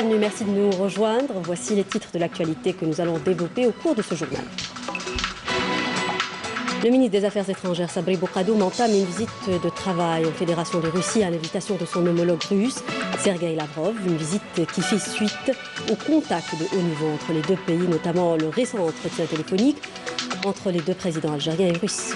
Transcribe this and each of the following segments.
Bienvenue, merci de nous rejoindre. Voici les titres de l'actualité que nous allons développer au cours de ce journal. Le ministre des Affaires étrangères, Sabri Boukadoum, entame une visite de travail en Fédération de Russie à l'invitation de son homologue russe, Sergueï Lavrov. Une visite qui fait suite au contact de haut niveau entre les deux pays, notamment le récent entretien téléphonique entre les deux présidents algériens et russes.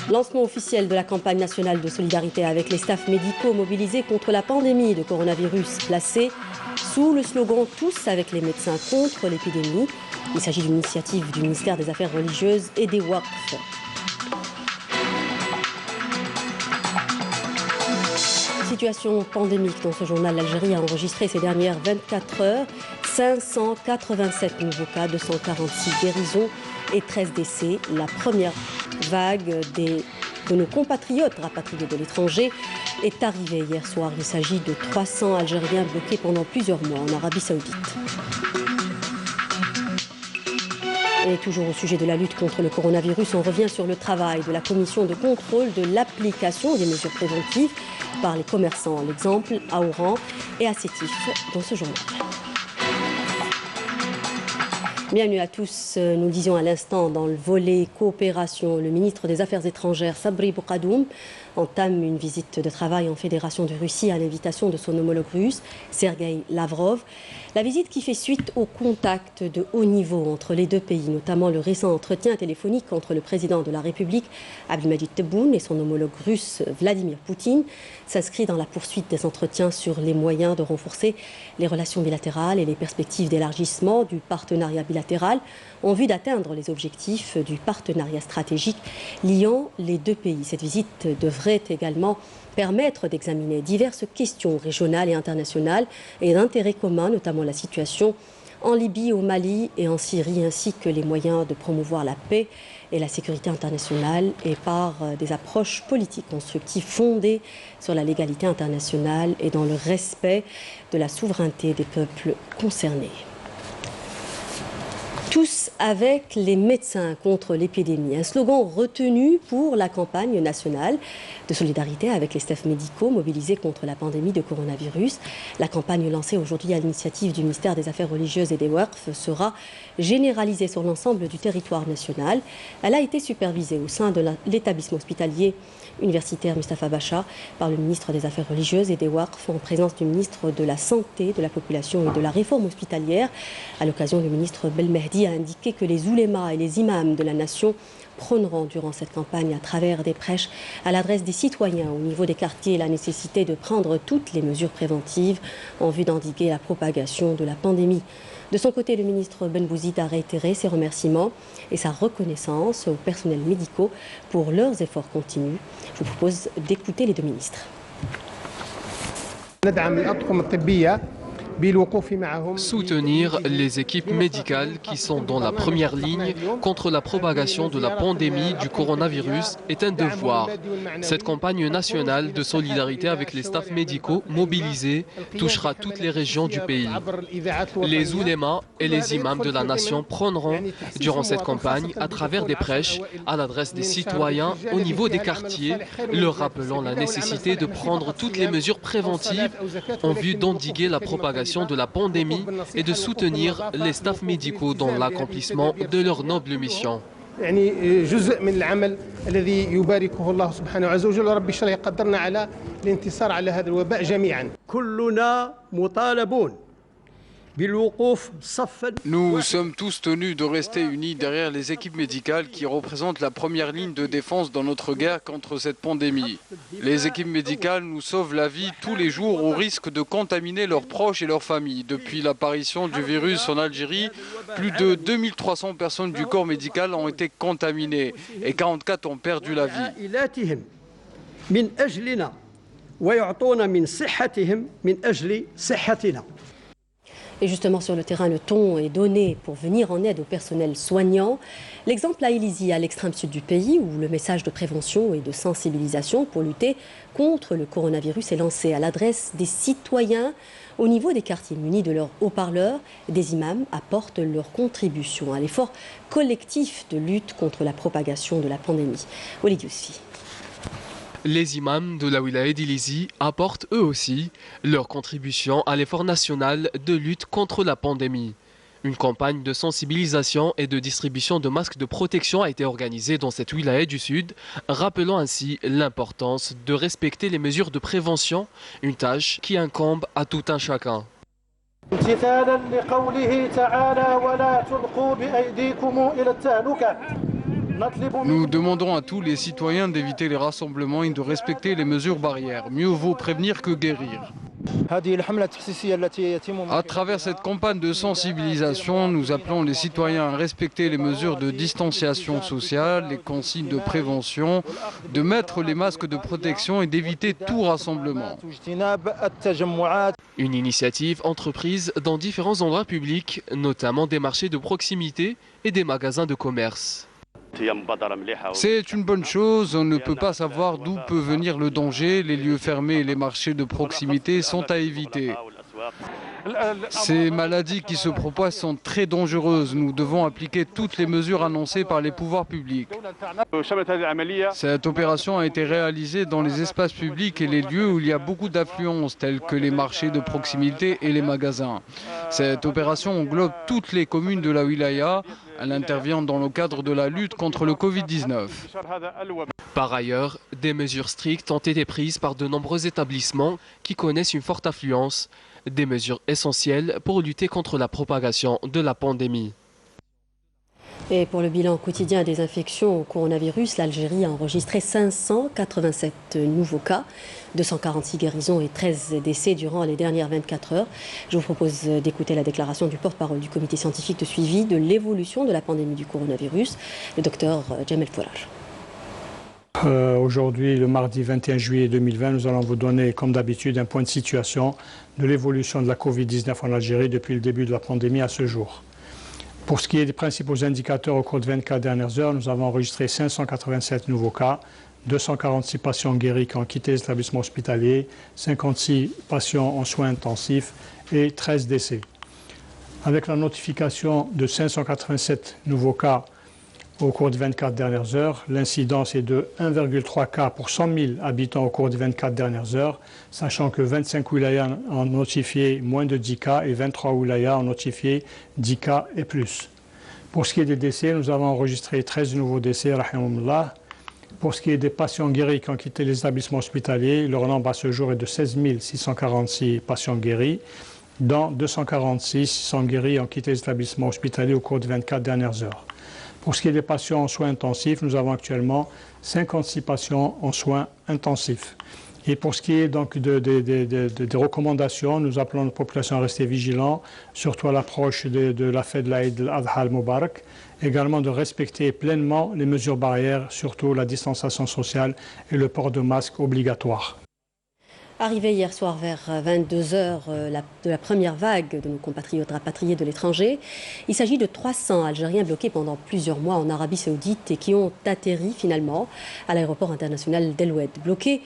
Lancement officiel de la campagne nationale de solidarité avec les staffs médicaux mobilisés contre la pandémie de coronavirus, placée sous le slogan « Tous avec les médecins contre l'épidémie ». Il s'agit d'une initiative du ministère des Affaires religieuses et des Waqf. Situation pandémique dans ce journal. L'Algérie a enregistré ces dernières 24 heures 587 nouveaux cas, 246 guérisons et 13 décès. La première vague de nos compatriotes rapatriés de l'étranger est arrivée hier soir. Il s'agit de 300 Algériens bloqués pendant plusieurs mois en Arabie Saoudite. Et toujours au sujet de la lutte contre le coronavirus, on revient sur le travail de la commission de contrôle de l'application des mesures préventives par les commerçants. L'exemple à Oran et à Sétif dans ce journal. Bienvenue à tous. Nous disions à l'instant dans le volet coopération, le ministre des Affaires étrangères, Sabri Boukadoum, entame une visite de travail en Fédération de Russie à l'invitation de son homologue russe, Sergueï Lavrov. La visite qui fait suite au contact de haut niveau entre les deux pays, notamment le récent entretien téléphonique entre le président de la République, Abdelmadjid Tebboune, et son homologue russe, Vladimir Poutine, s'inscrit dans la poursuite des entretiens sur les moyens de renforcer les relations bilatérales et les perspectives d'élargissement du partenariat bilatéral en vue d'atteindre les objectifs du partenariat stratégique liant les deux pays. Cette visite devrait également permettre d'examiner diverses questions régionales et internationales et d'intérêt commun, notamment la situation en Libye, au Mali et en Syrie, ainsi que les moyens de promouvoir la paix et la sécurité internationale et par des approches politiques constructives fondées sur la légalité internationale et dans le respect de la souveraineté des peuples concernés. Tous avec les médecins contre l'épidémie. Un slogan retenu pour la campagne nationale de solidarité avec les staffs médicaux mobilisés contre la pandémie de coronavirus. La campagne lancée aujourd'hui à l'initiative du ministère des Affaires religieuses et des Waqf sera généralisée sur l'ensemble du territoire national. Elle a été supervisée au sein de l'établissement hospitalier universitaire Mustapha Bacha par le ministre des Affaires religieuses et des Waqf en présence du ministre de la Santé, de la Population et de la Réforme hospitalière. À l'occasion, le ministre Belmehdi a indiqué que les oulémas et les imams de la nation prôneront durant cette campagne à travers des prêches à l'adresse des citoyens au niveau des quartiers la nécessité de prendre toutes les mesures préventives en vue d'endiguer la propagation de la pandémie. De son côté, le ministre Ben Bouzid a réitéré ses remerciements et sa reconnaissance aux personnels médicaux pour leurs efforts continus. Je vous propose d'écouter les deux ministres. Soutenir les équipes médicales qui sont dans la première ligne contre la propagation de la pandémie du coronavirus est un devoir. Cette campagne nationale de solidarité avec les staffs médicaux mobilisés touchera toutes les régions du pays. Les oulémas et les imams de la nation prendront durant cette campagne à travers des prêches à l'adresse des citoyens au niveau des quartiers, leur rappelant la nécessité de prendre toutes les mesures préventives en vue d'endiguer la propagation de la pandémie et de soutenir les staffs médicaux dans l'accomplissement de leur noble mission. Nous sommes tous tenus de rester unis derrière les équipes médicales qui représentent la première ligne de défense dans notre guerre contre cette pandémie. Les équipes médicales nous sauvent la vie tous les jours au risque de contaminer leurs proches et leurs familles. Depuis l'apparition du virus en Algérie, plus de 2300 personnes du corps médical ont été contaminées et 44 ont perdu la vie. Et justement, sur le terrain, le ton est donné pour venir en aide au personnel soignant. L'exemple à Élizy, à l'extrême sud du pays, où le message de prévention et de sensibilisation pour lutter contre le coronavirus est lancé à l'adresse des citoyens au niveau des quartiers. Munis de leurs haut-parleurs, des imams apportent leur contribution à l'effort collectif de lutte contre la propagation de la pandémie. Olivier Yousfi. Les imams de la wilaya d'Ilizi apportent eux aussi leur contribution à l'effort national de lutte contre la pandémie. Une campagne de sensibilisation et de distribution de masques de protection a été organisée dans cette wilaya du Sud, rappelant ainsi l'importance de respecter les mesures de prévention, une tâche qui incombe à tout un chacun. Nous demandons à tous les citoyens d'éviter les rassemblements et de respecter les mesures barrières. Mieux vaut prévenir que guérir. À travers cette campagne de sensibilisation, nous appelons les citoyens à respecter les mesures de distanciation sociale, les consignes de prévention, de mettre les masques de protection et d'éviter tout rassemblement. Une initiative entreprise dans différents endroits publics, notamment des marchés de proximité et des magasins de commerce. C'est une bonne chose, on ne peut pas savoir d'où peut venir le danger. Les lieux fermés et les marchés de proximité sont à éviter. Ces maladies qui se propagent sont très dangereuses. Nous devons appliquer toutes les mesures annoncées par les pouvoirs publics. Cette opération a été réalisée dans les espaces publics et les lieux où il y a beaucoup d'affluence, tels que les marchés de proximité et les magasins. Cette opération englobe toutes les communes de la wilaya. Elle intervient dans le cadre de la lutte contre le Covid-19. Par ailleurs, des mesures strictes ont été prises par de nombreux établissements qui connaissent une forte affluence, des mesures essentielles pour lutter contre la propagation de la pandémie. Et pour le bilan quotidien des infections au coronavirus, l'Algérie a enregistré 587 nouveaux cas, 246 guérisons et 13 décès durant les dernières 24 heures. Je vous propose d'écouter la déclaration du porte-parole du comité scientifique de suivi de l'évolution de la pandémie du coronavirus, le docteur Jamel Fourage. Aujourd'hui, le mardi 21 juillet 2020, nous allons vous donner, comme d'habitude, un point de situation de l'évolution de la Covid-19 en Algérie depuis le début de la pandémie à ce jour. Pour ce qui est des principaux indicateurs au cours de 24 dernières heures, nous avons enregistré 587 nouveaux cas, 246 patients guéris qui ont quitté les établissements hospitaliers, 56 patients en soins intensifs et 13 décès. Avec la notification de 587 nouveaux cas au cours des 24 dernières heures, l'incidence est de 1,3 cas pour 100 000 habitants au cours des 24 dernières heures, sachant que 25 wilayas ont notifié moins de 10 cas et 23 wilayas ont notifié 10 cas et plus. Pour ce qui est des décès, nous avons enregistré 13 nouveaux décès, rahimahumullah. Pour ce qui est des patients guéris qui ont quitté les établissements hospitaliers, leur nombre à ce jour est de 16 646 patients guéris, dont 246 sont guéris et ont quitté les établissements hospitaliers au cours des 24 dernières heures. Pour ce qui est des patients en soins intensifs, nous avons actuellement 56 patients en soins intensifs. Et pour ce qui est donc des recommandations, nous appelons la population à rester vigilants, surtout à l'approche de la fête de l'Aïd al-Adha al-Mubarak, également de respecter pleinement les mesures barrières, surtout la distanciation sociale et le port de masque obligatoire. Arrivé hier soir vers 22h de la première vague de nos compatriotes rapatriés de l'étranger, il s'agit de 300 Algériens bloqués pendant plusieurs mois en Arabie Saoudite et qui ont atterri finalement à l'aéroport international d'El Oued. Bloqués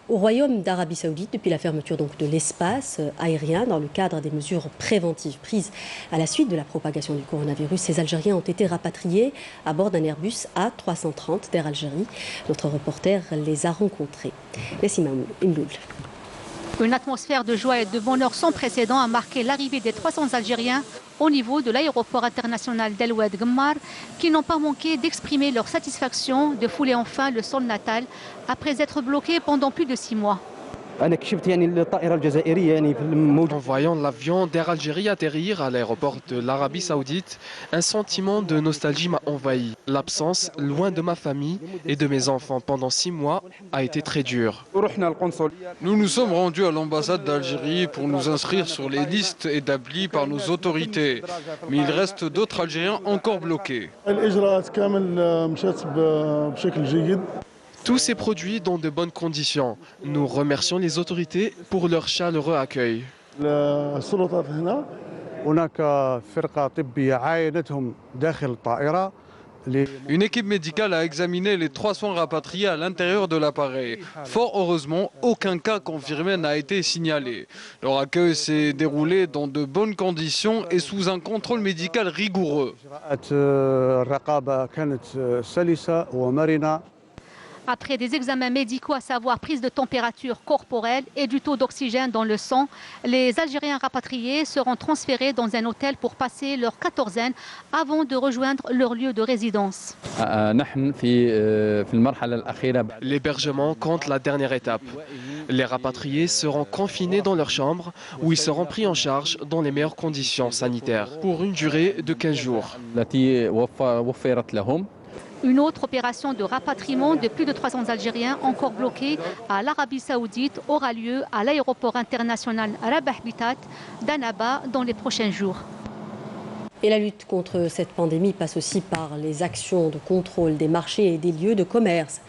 au Royaume d'Arabie Saoudite depuis la fermeture donc de l'espace aérien dans le cadre des mesures préventives prises à la suite de la propagation du coronavirus. Ces Algériens ont été rapatriés à bord d'un Airbus A330 d'Air Algérie. Notre reporter les a rencontrés. Merci Imloul. Une atmosphère de joie et de bonheur sans précédent a marqué l'arrivée des 300 Algériens au niveau de l'aéroport international d'El Oued Ghmar, qui n'ont pas manqué d'exprimer leur satisfaction de fouler enfin le sol natal après être bloqués pendant plus de 6 mois. En voyant l'avion d'Air Algérie atterrir à l'aéroport de l'Arabie Saoudite, un sentiment de nostalgie m'a envahi. L'absence, loin de ma famille et de mes enfants pendant 6 mois, a été très dure. Nous nous sommes rendus à l'ambassade d'Algérie pour nous inscrire sur les listes établies par nos autorités. Mais il reste d'autres Algériens encore bloqués. Tout s'est produit dans de bonnes conditions. Nous remercions les autorités pour leur chaleureux accueil. Une équipe médicale a examiné les 300 rapatriés à l'intérieur de l'appareil. Fort heureusement, aucun cas confirmé n'a été signalé. Leur accueil s'est déroulé dans de bonnes conditions et sous un contrôle médical rigoureux. Après des examens médicaux, à savoir prise de température corporelle et du taux d'oxygène dans le sang, les Algériens rapatriés seront transférés dans un hôtel pour passer leur quatorzaine avant de rejoindre leur lieu de résidence. L'hébergement compte la dernière étape. Les rapatriés seront confinés dans leur chambre où ils seront pris en charge dans les meilleures conditions sanitaires pour une durée de 15 jours. Une autre opération de rapatriement de plus de 300 Algériens encore bloqués à l'Arabie Saoudite aura lieu à l'aéroport international Rabah Bitat d'Annaba dans les prochains jours. Et la lutte contre cette pandémie passe aussi par les actions de contrôle des marchés et des lieux de commerce,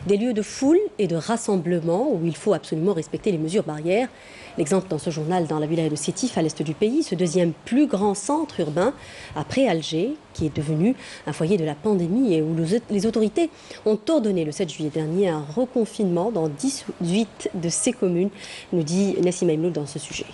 des lieux de foule et de rassemblement où il faut absolument respecter les mesures barrières. L'exemple dans ce journal dans la wilaya de Sétif, à l'est du pays, ce deuxième plus grand centre urbain après Alger, qui est devenu un foyer de la pandémie et où les autorités ont ordonné le 7 juillet dernier un reconfinement dans 18 de ces communes, nous dit Nassima Imloul dans ce sujet.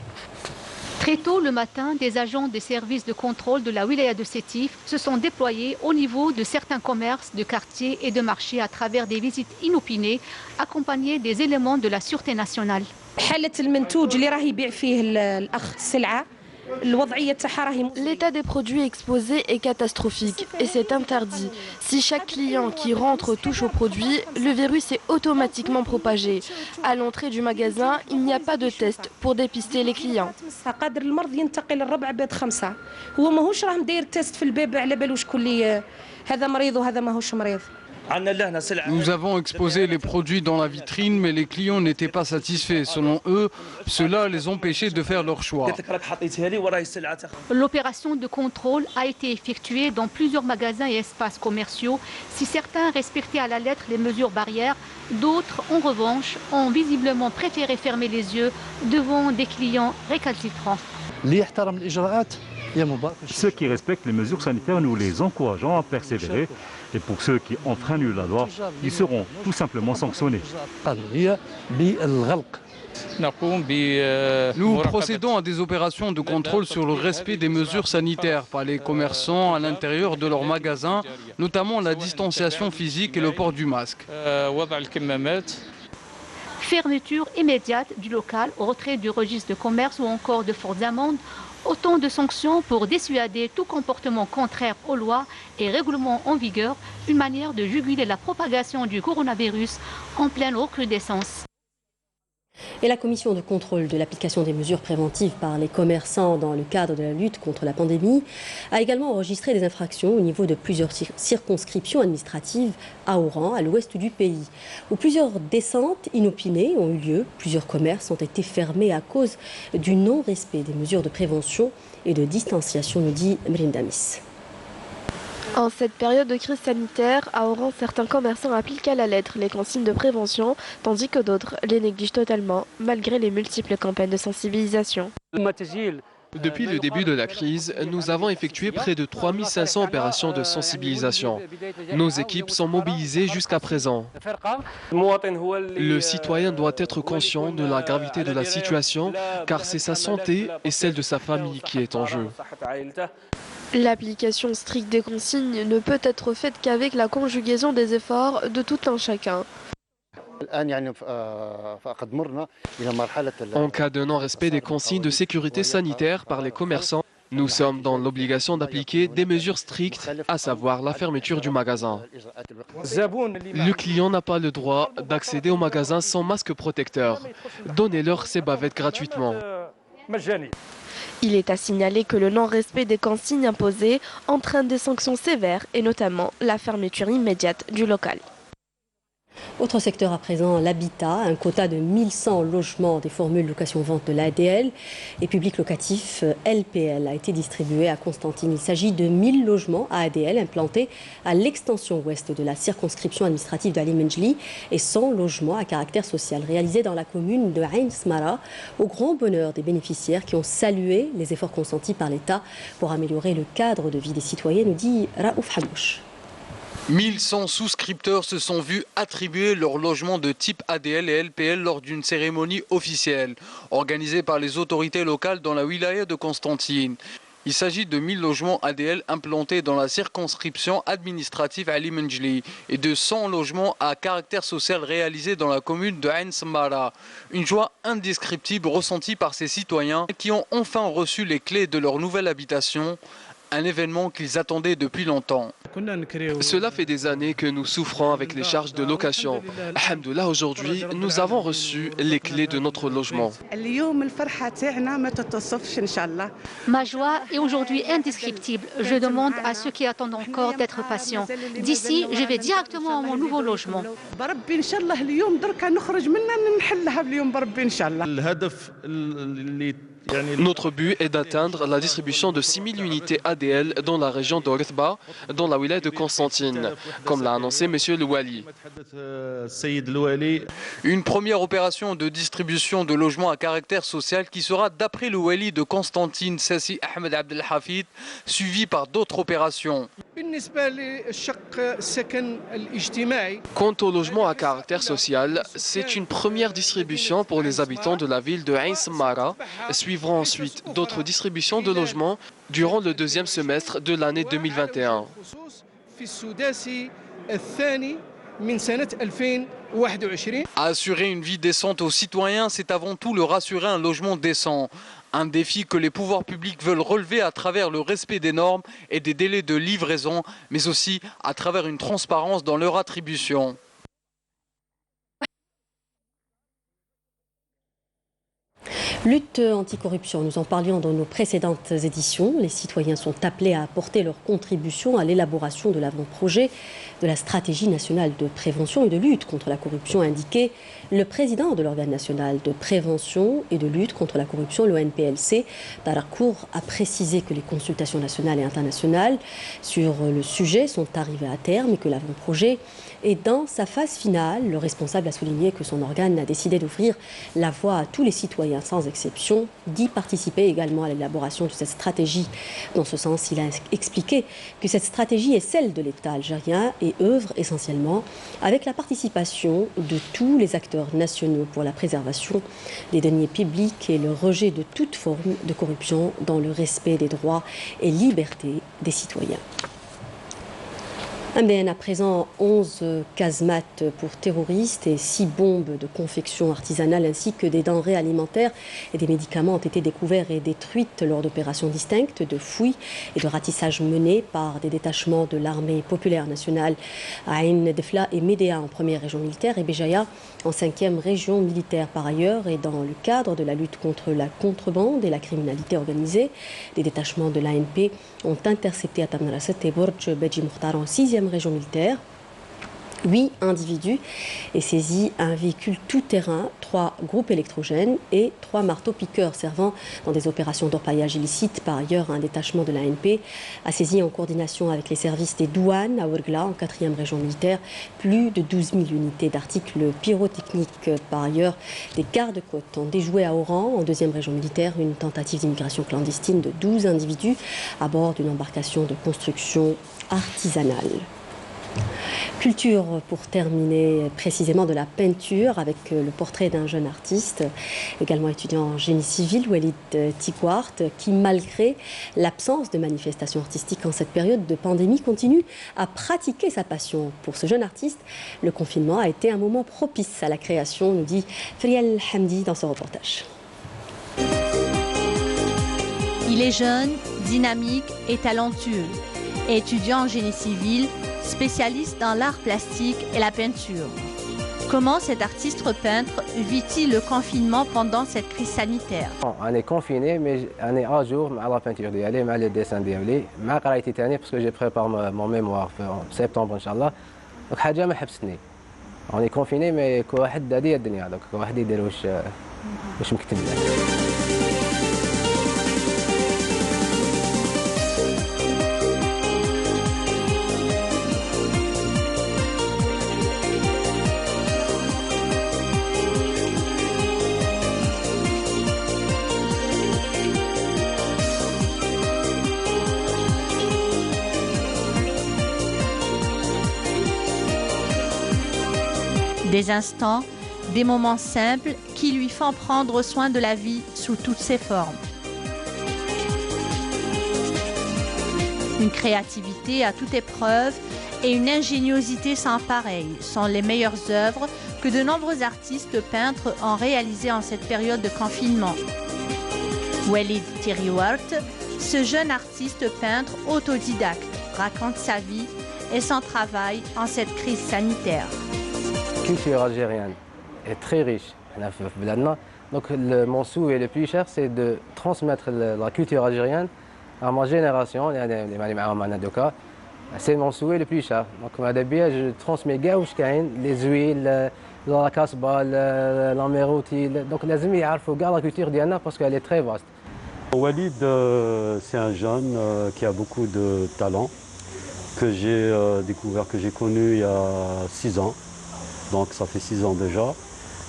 Très tôt le matin, des agents des services de contrôle de la wilaya de Sétif se sont déployés au niveau de certains commerces, de quartiers et de marchés à travers des visites inopinées, accompagnés des éléments de la Sûreté nationale. L'état des produits exposés est catastrophique et c'est interdit. Si chaque client qui rentre touche au produit, le virus est automatiquement propagé. À l'entrée du magasin, il n'y a pas de test pour dépister les clients. Nous avons exposé les produits dans la vitrine, mais les clients n'étaient pas satisfaits. Selon eux, cela les empêchait de faire leur choix. L'opération de contrôle a été effectuée dans plusieurs magasins et espaces commerciaux. Si certains respectaient à la lettre les mesures barrières, d'autres, en revanche, ont visiblement préféré fermer les yeux devant des clients récalcitrants. Ceux qui respectent les mesures sanitaires, nous les encourageons à persévérer. Et pour ceux qui enfreignent la loi, ils seront tout simplement sanctionnés. Nous procédons à des opérations de contrôle sur le respect des mesures sanitaires par les commerçants à l'intérieur de leurs magasins, notamment la distanciation physique et le port du masque. Fermeture immédiate du local, retrait du registre de commerce ou encore de fortes amendes. Autant de sanctions pour dissuader tout comportement contraire aux lois et règlements en vigueur, une manière de juguler la propagation du coronavirus en pleine recrudescence. Et la commission de contrôle de l'application des mesures préventives par les commerçants dans le cadre de la lutte contre la pandémie a également enregistré des infractions au niveau de plusieurs circonscriptions administratives à Oran, à l'ouest du pays, où plusieurs descentes inopinées ont eu lieu. Plusieurs commerces ont été fermés à cause du non-respect des mesures de prévention et de distanciation, nous dit Mrindamis. En cette période de crise sanitaire, à Oran, certains commerçants appliquent à la lettre les consignes de prévention, tandis que d'autres les négligent totalement, malgré les multiples campagnes de sensibilisation. Depuis le début de la crise, nous avons effectué près de 3500 opérations de sensibilisation. Nos équipes sont mobilisées jusqu'à présent. Le citoyen doit être conscient de la gravité de la situation, car c'est sa santé et celle de sa famille qui est en jeu. L'application stricte des consignes ne peut être faite qu'avec la conjugaison des efforts de tout un chacun. En cas de non-respect des consignes de sécurité sanitaire par les commerçants, nous sommes dans l'obligation d'appliquer des mesures strictes, à savoir la fermeture du magasin. Le client n'a pas le droit d'accéder au magasin sans masque protecteur. Donnez-leur ces bavettes gratuitement. Il est à signaler que le non-respect des consignes imposées entraîne des sanctions sévères et notamment la fermeture immédiate du local. Autre secteur à présent, l'habitat, un quota de 1100 logements des formules location-vente de l'ADL et public locatif LPL a été distribué à Constantine. Il s'agit de 1000 logements à ADL implantés à l'extension ouest de la circonscription administrative d'Ali Menjli et 100 logements à caractère social réalisés dans la commune de Ain Smara, au grand bonheur des bénéficiaires qui ont salué les efforts consentis par l'État pour améliorer le cadre de vie des citoyens, nous dit Raouf Hamouche. 1100 souscripteurs se sont vus attribuer leur logement de type ADL et LPL lors d'une cérémonie officielle organisée par les autorités locales dans la wilaya de Constantine. Il s'agit de 1000 logements ADL implantés dans la circonscription administrative Ali Menjli et de 100 logements à caractère social réalisés dans la commune de Ain Sammara. Une joie indescriptible ressentie par ces citoyens qui ont enfin reçu les clés de leur nouvelle habitation, un événement qu'ils attendaient depuis longtemps. Cela fait des années que nous souffrons avec les charges de location. Alhamdoulilah, aujourd'hui, nous avons reçu les clés de notre logement. Ma joie est aujourd'hui indescriptible. Je demande à ceux qui attendent encore d'être patients. D'ici, je vais directement à mon nouveau logement. Notre but est d'atteindre la distribution de 6000 unités ADL dans la région de Rithba, dans la wilaya de Constantine, comme l'a annoncé M. le Wali. Une première opération de distribution de logements à caractère social qui sera, d'après le Wali de Constantine, Sassi Ahmed Abdel Hafid, suivie par d'autres opérations. Quant au logement à caractère social, c'est une première distribution pour les habitants de la ville de Ain Sammara. Suivront ensuite d'autres distributions de logements durant le deuxième semestre de l'année 2021. Assurer une vie décente aux citoyens, c'est avant tout leur assurer un logement décent. Un défi que les pouvoirs publics veulent relever à travers le respect des normes et des délais de livraison, mais aussi à travers une transparence dans leur attribution. Lutte anticorruption, nous en parlions dans nos précédentes éditions. Les citoyens sont appelés à apporter leur contribution à l'élaboration de l'avant-projet de la stratégie nationale de prévention et de lutte contre la corruption, a indiqué le président de l'organe national de prévention et de lutte contre la corruption, l'ONPLC. Darakour a précisé que les consultations nationales et internationales sur le sujet sont arrivées à terme et que l'avant-projet est dans sa phase finale. Le responsable a souligné que son organe a décidé d'ouvrir la voie à tous les citoyens sans exception, d'y participer également à l'élaboration de cette stratégie. Dans ce sens, il a expliqué que cette stratégie est celle de l'État algérien et œuvre essentiellement avec la participation de tous les acteurs nationaux pour la préservation des deniers publics et le rejet de toute forme de corruption dans le respect des droits et libertés des citoyens. Un BN à présent, 11 casemates pour terroristes et 6 bombes de confection artisanale ainsi que des denrées alimentaires et des médicaments ont été découverts et détruites lors d'opérations distinctes de fouilles et de ratissage menées par des détachements de l'armée populaire nationale à Ain Defla et Médéa en première région militaire et Béjaïa en 5e région militaire par ailleurs. Et dans le cadre de la lutte contre la contrebande et la criminalité organisée, des détachements de l'ANP ont intercepté à Tamarasset et Borj Beji Mokhtar en 6e région militaire 8 individus et saisi un véhicule tout-terrain, 3 groupes électrogènes et 3 marteaux-piqueurs servant dans des opérations d'orpaillage illicite. Par ailleurs, un détachement de l'ANP a saisi en coordination avec les services des douanes à Ouergla, en 4e région militaire, plus de 12 000 unités d'articles pyrotechniques. Par ailleurs, des gardes-côtes ont déjoué à Oran, en 2e région militaire, une tentative d'immigration clandestine de 12 individus à bord d'une embarcation de construction artisanale. Culture pour terminer précisément de la peinture avec le portrait d'un jeune artiste, également étudiant en génie civil, Walid Tikwart, qui malgré l'absence de manifestations artistiques en cette période de pandémie continue à pratiquer sa passion. Pour ce jeune artiste, le confinement a été un moment propice à la création, nous dit Friel Hamdi dans ce reportage. Il est jeune, dynamique et talentueux. Étudiant en génie civil, spécialiste dans l'art plastique et la peinture. Comment cet artiste peintre vit-il le confinement pendant cette crise sanitaire? On est confiné, mais on est à jour avec la peinture, avec le dessin, avec la قرايتي تاني parce que j'ai préparé mon mémoire en septembre inchallah. Donc حاجة ما حبستني. On est confiné mais كل واحد هذه الدنيا donc كل واحد يدير واش مكتب له. Des instants, des moments simples qui lui font prendre soin de la vie sous toutes ses formes. Une créativité à toute épreuve et une ingéniosité sans pareil sont les meilleures œuvres que de nombreux artistes peintres ont réalisées en cette période de confinement. Walid Tiriouart, ce jeune artiste peintre autodidacte, raconte sa vie et son travail en cette crise sanitaire. La culture algérienne est très riche. Donc mon souhait le plus cher, c'est de transmettre la culture algérienne à ma génération. C'est mon souhait le plus cher. Donc je transmets les huiles, la casbah, la mérouti. Donc il faut garder la culture d'Yana parce qu'elle est très vaste. Walid, c'est un jeune qui a beaucoup de talent, que j'ai découvert, que j'ai connu il y a 6 ans. Donc ça fait 6 ans déjà.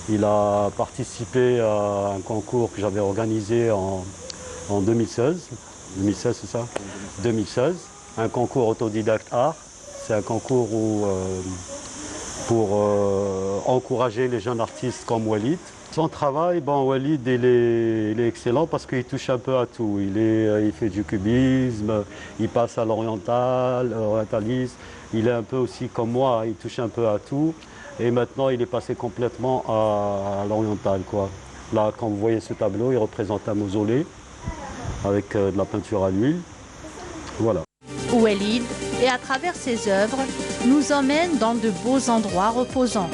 Il a participé à un concours que j'avais organisé en 2016. 2016, c'est ça? 2016. Un concours autodidacte art. C'est un concours pour encourager les jeunes artistes comme Walid. Son travail, Walid, il est excellent parce qu'il touche un peu à tout. Il fait du cubisme, il passe à l'orientalisme. Il est un peu aussi comme moi, il touche un peu à tout. Et maintenant, il est passé complètement à l'oriental, quoi. Là, quand vous voyez ce tableau, il représente un mausolée avec de la peinture à l'huile. Voilà. Walid, et à travers ses œuvres, nous emmène dans de beaux endroits reposants,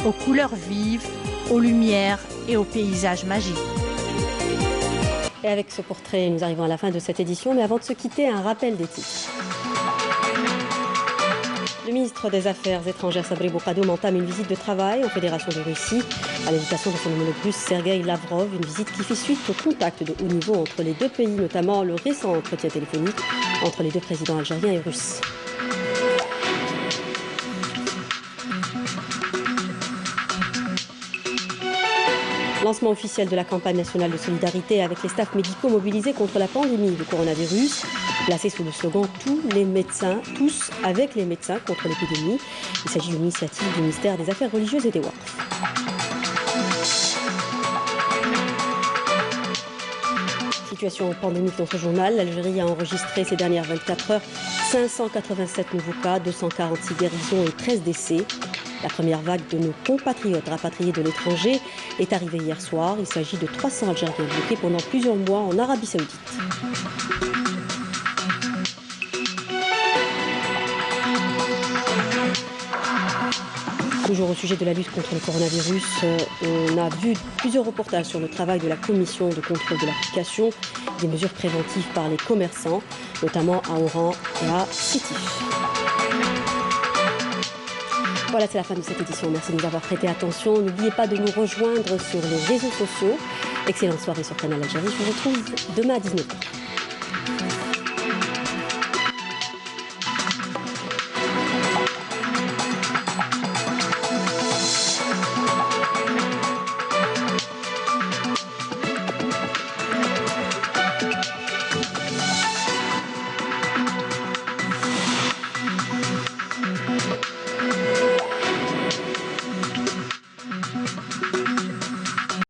aux couleurs vives, aux lumières et aux paysages magiques. Et avec ce portrait, nous arrivons à la fin de cette édition, mais avant de se quitter, un rappel des titres. Le ministre des Affaires étrangères Sabri Boukadoum entame une visite de travail en Fédération de Russie à l'invitation de son homologue russe Sergei Lavrov, une visite qui fait suite au contact de haut niveau entre les deux pays, notamment le récent entretien téléphonique entre les deux présidents algériens et russes. Lancement officiel de la campagne nationale de solidarité avec les staffs médicaux mobilisés contre la pandémie du coronavirus, placé sous le slogan « Tous les médecins, tous avec les médecins contre l'épidémie ». Il s'agit d'une initiative du ministère des Affaires religieuses et des Waqf. Situation pandémique dans ce journal, l'Algérie a enregistré ces dernières 24 heures 587 nouveaux cas, 246 guérisons et 13 décès. La première vague de nos compatriotes rapatriés de l'étranger est arrivée hier soir. Il s'agit de 300 Algériens bloqués pendant plusieurs mois en Arabie Saoudite. Toujours au sujet de la lutte contre le coronavirus, on a vu plusieurs reportages sur le travail de la commission de contrôle de l'application des mesures préventives par les commerçants, notamment à Oran et à Sétif. Voilà, c'est la fin de cette édition. Merci de nous avoir prêté attention. N'oubliez pas de nous rejoindre sur les réseaux sociaux. Excellente soirée sur Canal Algérie. Je vous retrouve demain à 19h.